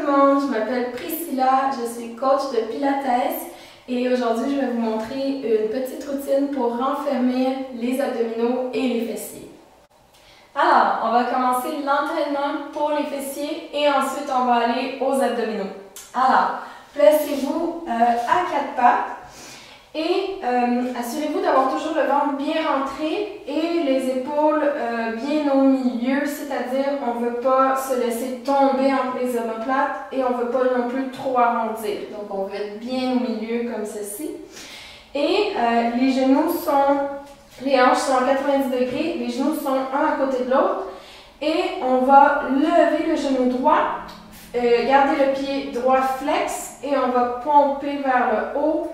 le monde, je m'appelle Priscilla, je suis coach de Pilates et aujourd'hui je vais vous montrer une petite routine pour renfermer les abdominaux et les fessiers. Alors, on va commencer l'entraînement pour les fessiers et ensuite on va aller aux abdominaux. Alors, placez-vous à quatre pattes et assurez-vous d'avoir toujours le ventre bien rentré et les épaules bien au milieu, c'est-à-dire on ne veut pas se laisser tomber entre les omoplates et on ne veut pas non plus trop arrondir. Donc on veut être bien au milieu comme ceci. Et les genoux les hanches sont à 90 degrés, les genoux sont un à côté de l'autre et on va lever le genou droit, garder le pied droit flex et on va pomper vers le haut.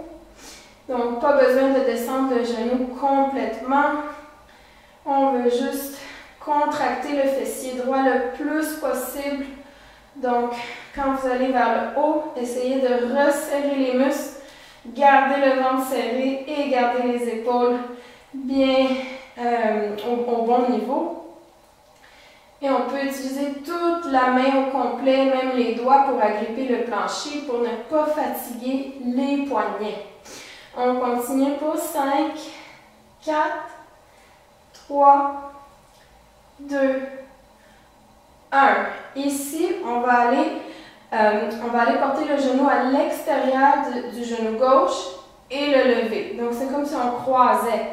Donc, pas besoin de descendre le genou complètement. On veut juste contracter le fessier droit le plus possible. Donc, quand vous allez vers le haut, essayez de resserrer les muscles, garder le ventre serré et garder les épaules bien au bon niveau. Et on peut utiliser toute la main au complet, même les doigts pour agripper le plancher pour ne pas fatiguer les poignets. On continue pour 5, 4, 3, 2, 1. Ici, on va aller porter le genou à l'extérieur du genou gauche et le lever. Donc, c'est comme si on croisait.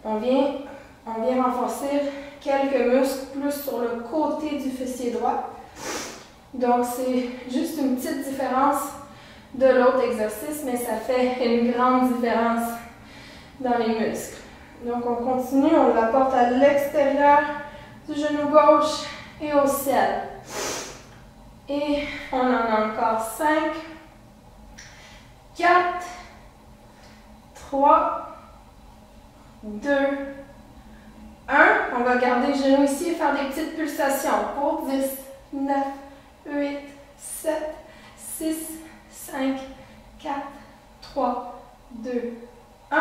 On vient renforcer quelques muscles plus sur le côté du fessier droit. Donc, c'est juste une petite différence de l'autre exercice, mais ça fait une grande différence dans les muscles. Donc on continue, on la porte à l'extérieur du genou gauche et au ciel. Et on en a encore 5, 4, 3, 2, 1. On va garder le genou ici et faire des petites pulsations pour 10, 9, 8, 7, 6, 5, 4, 3, 2, 1.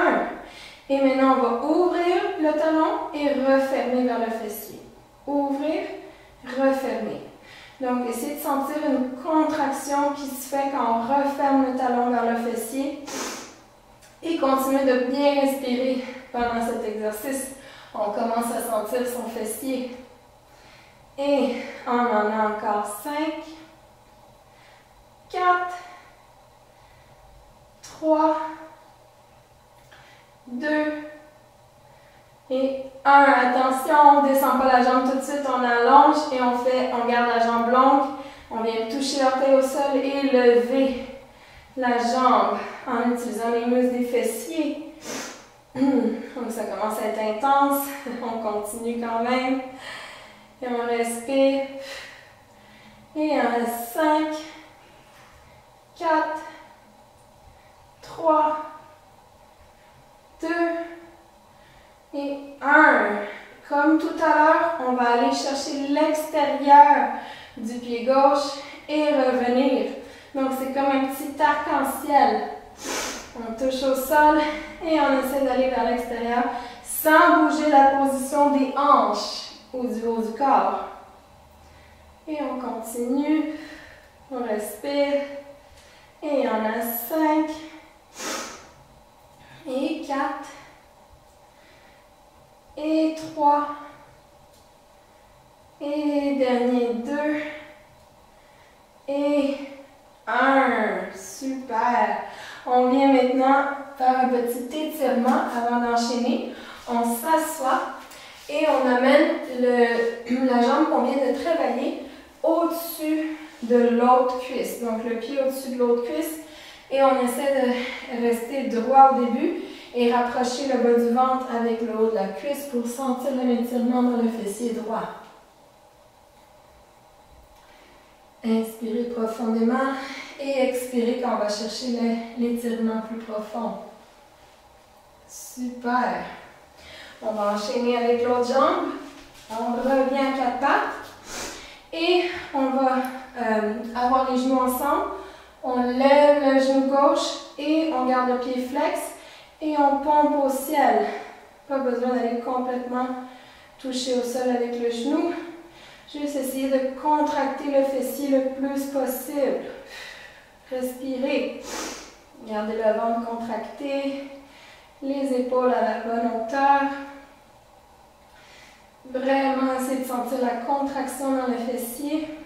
Et maintenant, on va ouvrir le talon et refermer vers le fessier. Ouvrir, refermer. Donc, essayez de sentir une contraction qui se fait quand on referme le talon vers le fessier. Et continuez de bien respirer pendant cet exercice. On commence à sentir son fessier. Et on en a encore 5, 4, 3, 2 et 1. Attention, on ne descend pas la jambe tout de suite, on allonge et on garde la jambe longue. On vient toucher l'orteil au sol et lever la jambe en utilisant les muscles des fessiers. Donc ça commence à être intense. On continue quand même. Et on respire. Et on reste 5, 4, 3, 2 et 1. Comme tout à l'heure, on va aller chercher l'extérieur du pied gauche et revenir. Donc, c'est comme un petit arc-en-ciel. On touche au sol et on essaie d'aller vers l'extérieur sans bouger la position des hanches ou du haut du corps. Et on continue. On respire. Et on a 5 et 4 et 3 et dernier 2 et 1. Super! On vient maintenant faire un petit étirement avant d'enchaîner. On s'assoit et on amène la jambe qu'on vient de travailler au-dessus de l'autre cuisse. Donc le pied au-dessus de l'autre cuisse. Et on essaie de rester droit au début et rapprocher le bas du ventre avec le haut de la cuisse pour sentir un étirement dans le fessier droit. Inspirez profondément et expirez quand on va chercher l'étirement plus profond. Super! On va enchaîner avec l'autre jambe. On revient à quatre pattes et on va avoir les genoux ensemble. On lève le genou gauche et on garde le pied flex et on pompe au ciel. Pas besoin d'aller complètement toucher au sol avec le genou. Juste essayer de contracter le fessier le plus possible. Respirez. Gardez le ventre contracté. Les épaules à la bonne hauteur. Vraiment essayer de sentir la contraction dans le fessier.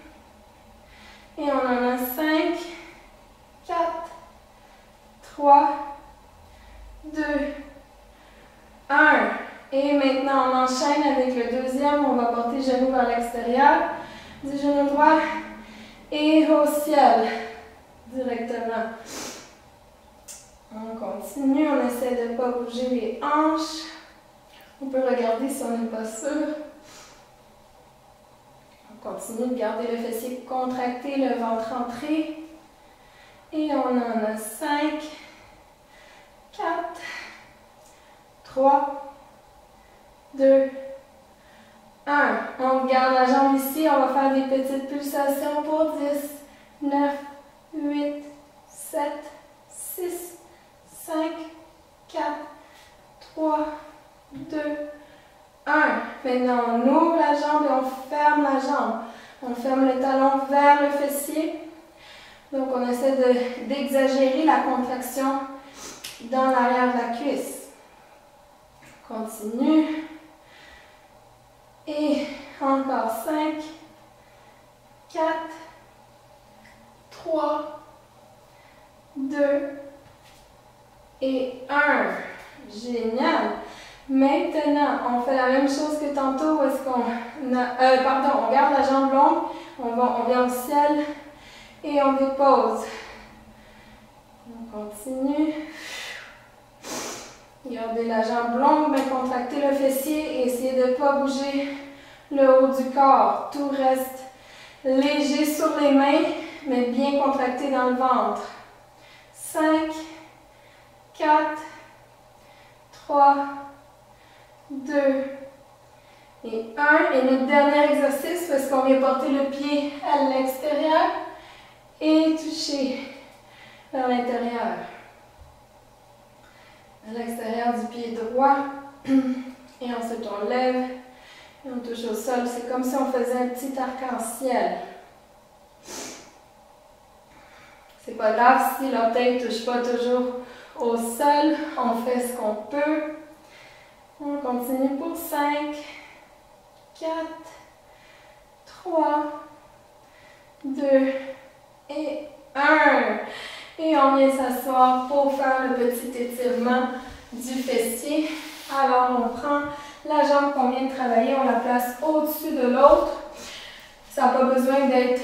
Et on en a 5, 4, 3, 2, 1. Et maintenant, on enchaîne avec le deuxième. On va porter le genou vers l'extérieur. Du genou droit et au ciel directement. On continue. On essaie de ne pas bouger les hanches. On peut regarder si on n'est pas sûr. On continue de garder le fessier contracté, le ventre entré. Et on en a 5, 4, 3, 2, 1. On garde la jambe ici. On va faire des petites pulsations pour 10, 9, 8, 7, 6, 5, 4, 3, 2, 1. Maintenant, on ouvre la jambe et on ferme la jambe. On ferme le talon vers le fessier. Donc, on essaie d'exagérer la contraction dans l'arrière de la cuisse. Continue. Et encore 5, 4, 3, 2 et 1. Génial! Maintenant, on fait la même chose que tantôt. Est-ce qu'on a, on garde la jambe longue, on vient au ciel et on dépose. On continue. Gardez la jambe longue, mais contractez le fessier et essayez de ne pas bouger le haut du corps. Tout reste léger sur les mains, mais bien contracté dans le ventre. 5, 4, 3, 2 et 1. Et notre dernier exercice, parce qu'on vient porter le pied à l'extérieur et toucher vers l'intérieur. À l'extérieur du pied droit. Et ensuite, on lève et on touche au sol. C'est comme si on faisait un petit arc-en-ciel. C'est pas grave si l'orteil ne touche pas toujours au sol. On fait ce qu'on peut. On continue pour 5, 4, 3, 2 et 1. Et on vient s'asseoir pour faire le petit étirement du fessier. Alors, on prend la jambe qu'on vient de travailler, on la place au-dessus de l'autre. Ça n'a pas besoin d'être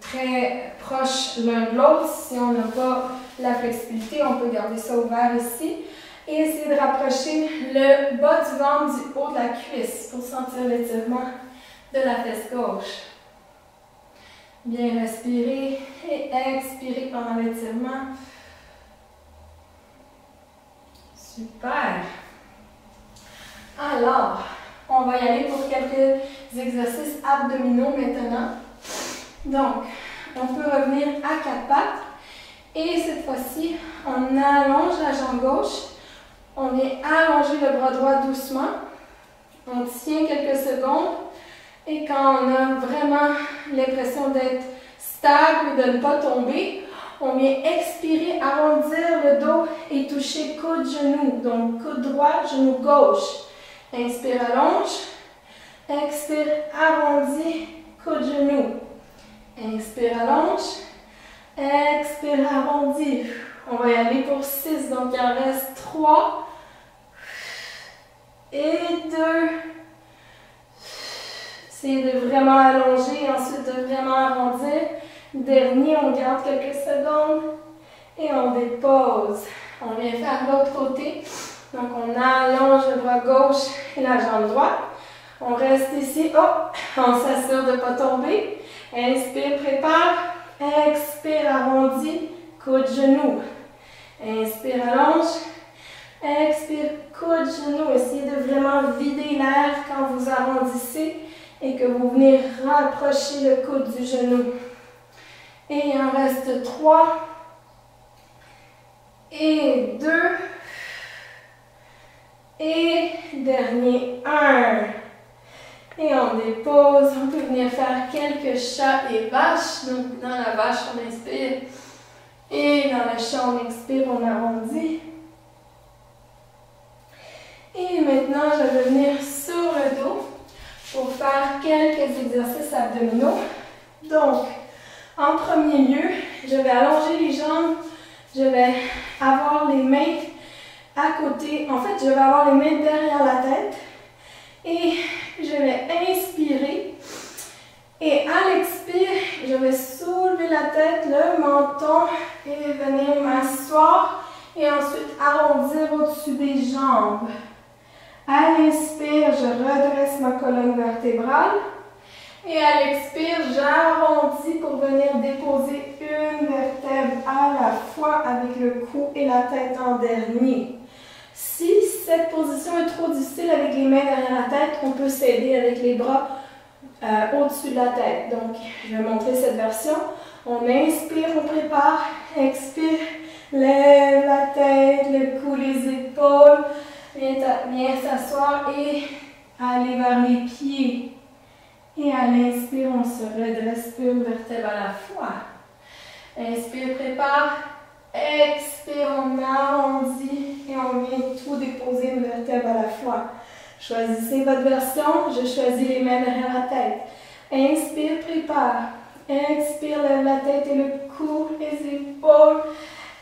très proche l'un de l'autre. Si on n'a pas la flexibilité, on peut garder ça ouvert ici. Et essayer de rapprocher le bas du ventre du haut de la cuisse pour sentir l'étirement de la fesse gauche. Bien respirer et expirer pendant l'étirement. Super! Alors, on va y aller pour quelques exercices abdominaux maintenant. Donc, on peut revenir à quatre pattes. Et cette fois-ci, on allonge la jambe gauche. On vient allonger le bras droit doucement. On tient quelques secondes. Et quand on a vraiment l'impression d'être stable et de ne pas tomber, on vient expirer, arrondir le dos et toucher coude-genou. Donc, coude droit, genou gauche. Inspire, allonge. Expire, arrondi, coude-genou. Inspire, allonge. Expire, arrondi. On va y aller pour 6, donc il en reste 3. Et 2. Essayez de vraiment allonger, ensuite de vraiment arrondir. Dernier, on garde quelques secondes et on dépose. On vient faire l'autre côté. Donc, on allonge le bras gauche et la jambe droite. On reste ici. On s'assure de ne pas tomber. Inspire, prépare. Expire, arrondi. Coude, genou. Inspire, allonge. Expire, coude, genou. Essayez de vraiment vider l'air quand vous arrondissez et que vous venez rapprocher le coude du genou. Et il en reste 3. Et 2. Et dernier 1. Et on dépose. On peut venir faire quelques chats et vaches. Donc dans la vache, on inspire. Et dans le chat, on expire, on arrondit. Et maintenant, je vais venir sur le dos pour faire quelques exercices abdominaux. Donc, en premier lieu, je vais allonger les jambes. Je vais avoir les mains à côté. En fait, je vais avoir les mains derrière la tête. Et je vais inspirer. Et à l'expire, je vais soulever la tête, le menton et venir m'asseoir. Et ensuite arrondir au-dessus des jambes. À l'inspire, je redresse ma colonne vertébrale. Et à l'expire, j'arrondis pour venir déposer une vertèbre à la fois avec le cou et la tête en dernier. Si cette position est trop difficile avec les mains derrière la tête, on peut s'aider avec les bras au-dessus de la tête. Donc, je vais montrer cette version. On inspire, on prépare. Expire, lève la tête, le cou, les épaules. Viens s'asseoir et aller vers les pieds. Et à l'inspire, on se redresse une vertèbre à la fois. Inspire, prépare. Expire, on arrondit et on vient tout déposer une vertèbre à la fois. Choisissez votre version. Je choisis les mains derrière la tête. Inspire, prépare. Expire, lève la tête et le cou, les épaules.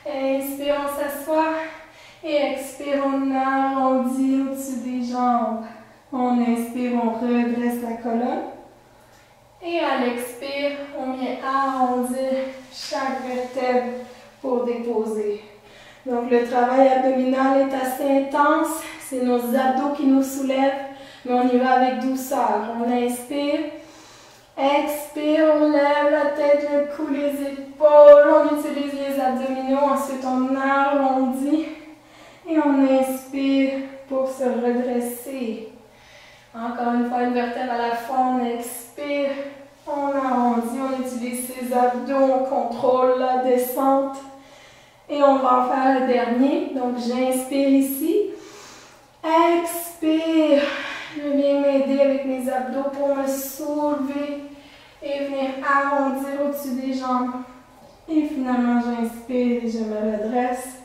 Inspire, on s'assoit. Et expire, on arrondit au-dessus des jambes. On inspire, on redresse la colonne. Et à l'expire, on vient arrondir chaque vertèbre pour déposer. Donc le travail abdominal est assez intense. C'est nos abdos qui nous soulèvent, mais on y va avec douceur. On inspire. Expire, on lève la tête, le cou, les épaules. On utilise les abdominaux. Ensuite, on arrondit. Et on inspire pour se redresser. Encore une fois, une vertèbre à la fois, on expire, on arrondit, on utilise ses abdos, on contrôle la descente. Et on va en faire le dernier. Donc, j'inspire ici. Expire. Je viens m'aider avec mes abdos pour me soulever et venir arrondir au-dessus des jambes. Et finalement, j'inspire et je me redresse.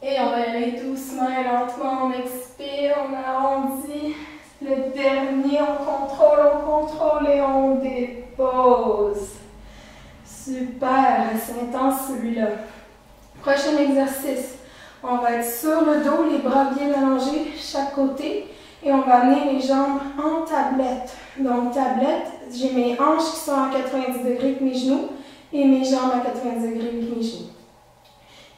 Et on va aller doucement et lentement, on expire, on arrondit. Le dernier, on contrôle et on dépose. Super, c'est intense celui-là. Prochain exercice, on va être sur le dos, les bras bien allongés, chaque côté. Et on va amener les jambes en tablette. Donc tablette, j'ai mes hanches qui sont à 90 degrés avec mes genoux et mes jambes à 90 degrés avec mes genoux.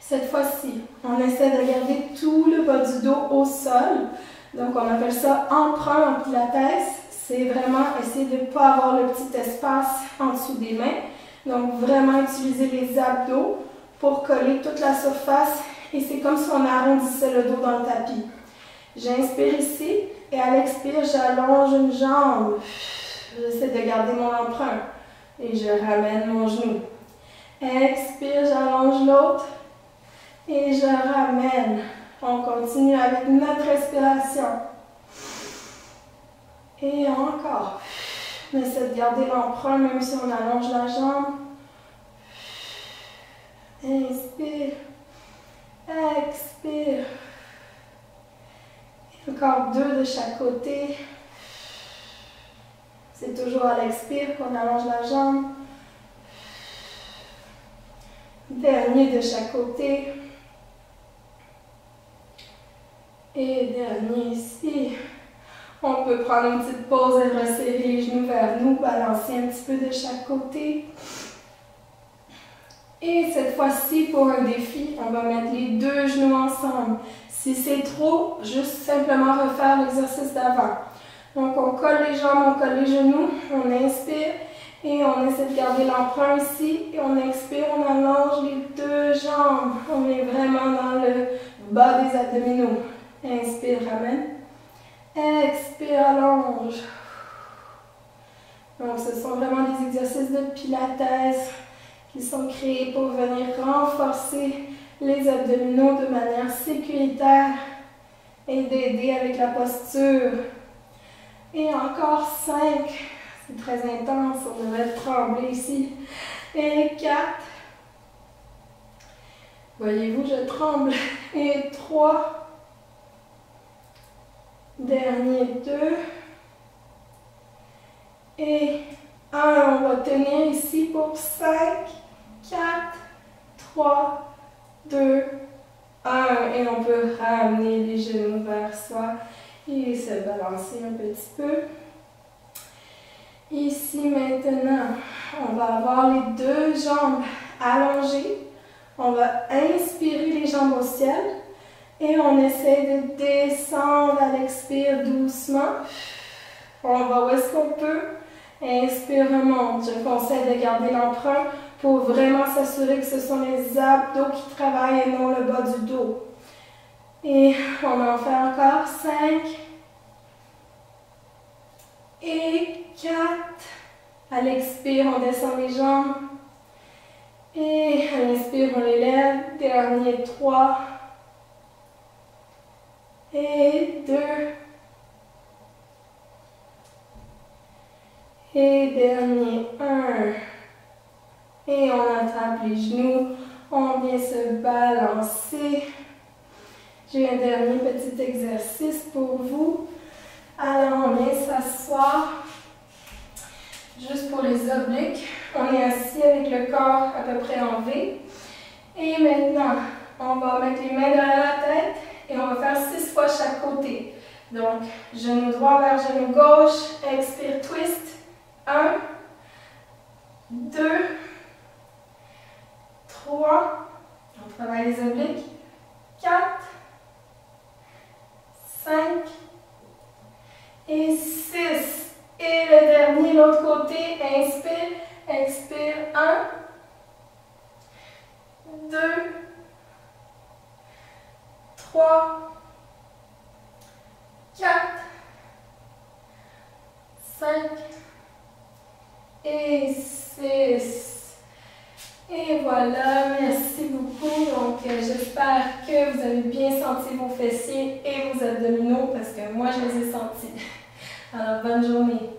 Cette fois-ci, on essaie de garder tout le bas du dos au sol. Donc, on appelle ça emprunt en pilates. C'est vraiment essayer de ne pas avoir le petit espace en dessous des mains. Donc, vraiment utiliser les abdos pour coller toute la surface. Et c'est comme si on arrondissait le dos dans le tapis. J'inspire ici et à l'expire, j'allonge une jambe. J'essaie de garder mon emprunt. Et je ramène mon genou. Expire, j'allonge l'autre. Et je ramène. On continue avec notre respiration. Et encore. On essaie de garder l'emprunt même si on allonge la jambe. Inspire. Expire. Et encore 2 de chaque côté. C'est toujours à l'expire qu'on allonge la jambe. Dernier de chaque côté. Et dernier ici. On peut prendre une petite pause et resserrer les genoux vers nous, balancer un petit peu de chaque côté. Et cette fois-ci, pour un défi, on va mettre les 2 genoux ensemble. Si c'est trop, juste simplement refaire l'exercice d'avant. Donc on colle les jambes, on colle les genoux, on inspire et on essaie de garder l'emprunt ici. Et on expire, on allonge les 2 jambes. On est vraiment dans le bas des abdominaux. Inspire, ramène. Expire, allonge. Donc ce sont vraiment des exercices de pilates qui sont créés pour venir renforcer les abdominaux de manière sécuritaire et d'aider avec la posture. Et encore 5. C'est très intense, on devrait trembler ici. Et 4. Voyez-vous, je tremble. Et 3. Dernier 2. Et 1. On va tenir ici pour 5, 4, 3, 2, 1. Et on peut ramener les genoux vers soi et se balancer un petit peu. Ici maintenant, on va avoir les 2 jambes allongées. On va inspirer les jambes au ciel et on essaie de descendre à l'expire doucement. On va où est-ce qu'on peut. Inspire, remonte. Je conseille de garder l'emprunt pour vraiment s'assurer que ce sont les abdos qui travaillent et non le bas du dos. Et on en fait encore 5 et 4. À l'expire, on descend les jambes. Et à l'inspire, on les lève. Dernier 3. Et 2. Et dernier 1. Et on attrape les genoux. On vient se balancer. J'ai un dernier petit exercice pour vous. Alors, on vient s'asseoir. Juste pour les obliques, on est assis avec le corps à peu près en V. Et maintenant, on va mettre les mains derrière la tête et on va faire 6 fois chaque côté. Donc, genou droit vers genou gauche, expire, twist. 1, 2, 3, on travaille les obliques. 4, 5 et 6. Et le dernier, l'autre côté, inspire, expire, 1, 2, 3, 4, 5 et 6. Et voilà, merci beaucoup. Donc, j'espère que vous avez bien senti vos fessiers et vos abdominaux parce que moi, je les ai sentis. Alors, bonne journée.